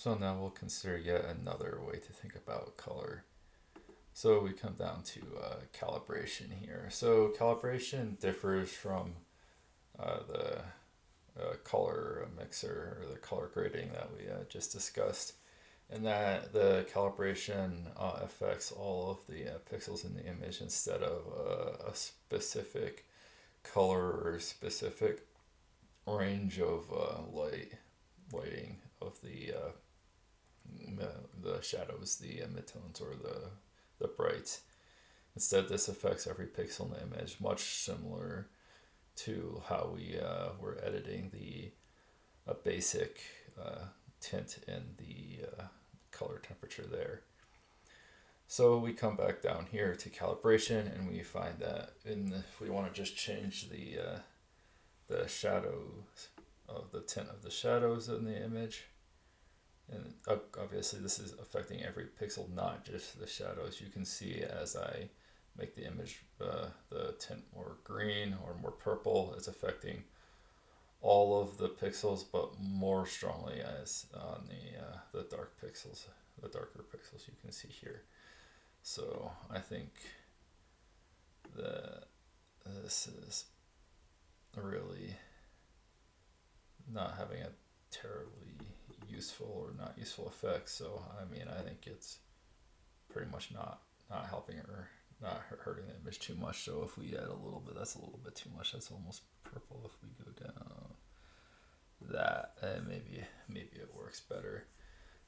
So now we'll consider yet another way to think about color. So we come down to calibration here. So calibration differs from the color mixer or the color grading that we just discussed, in that the calibration affects all of the pixels in the image instead of a specific color or specific range of lighting of the shadows, the midtones, or the brights. Instead, this affects every pixel in the image, much similar to how we were editing the basic tint in the color temperature there. So we come back down here to calibration, and we find that if we want to just change the shadows of the tint of the shadows in the image, and obviously this is affecting every pixel, not just the shadows. You can see as I make the image the tint more green or more purple, it's affecting all of the pixels, but more strongly as on the dark pixels, the darker pixels you can see here. So I think that this is really not having a terribly useful or not useful effect. So I mean, I think it's pretty much not helping or not hurting the image too much. So if we add a little bit, that's a little bit too much. That's almost purple. If we go down that, maybe it works better.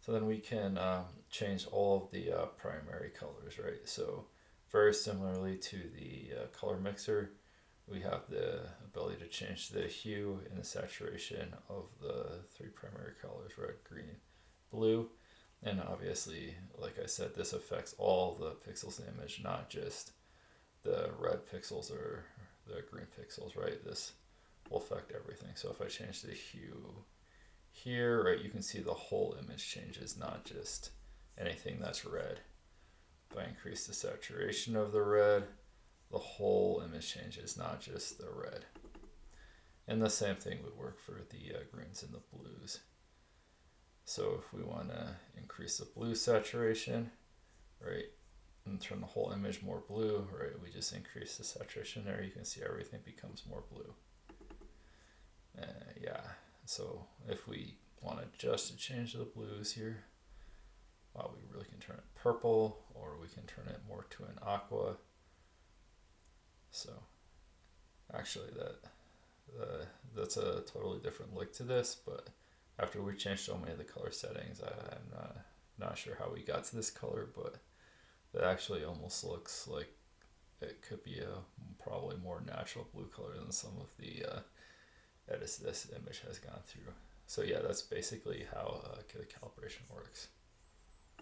So then we can change all of the primary colors, right? So very similarly to the color mixer, we have the ability to change the hue and the saturation of the three primary colors: red, green, blue. And obviously, like I said, this affects all the pixels in the image, not just the red pixels or the green pixels, right? This will affect everything. So if I change the hue here, right, you can see the whole image changes, not just anything that's red. If I increase the saturation of the red, the whole image changes, not just the red. And the same thing would work for the greens and the blues. So if we want to increase the blue saturation, right, and turn the whole image more blue, right, we just increase the saturation there. You can see everything becomes more blue. Yeah, so if we want to just change the blues here, well, we really can turn it purple, or we can turn it more to an aqua. So actually that's a totally different look to this, but after we changed so many of the color settings, I'm not sure how we got to this color, but it actually almost looks like it could be a probably more natural blue color than some of the edits this image has gone through. So yeah, that's basically how the calibration works.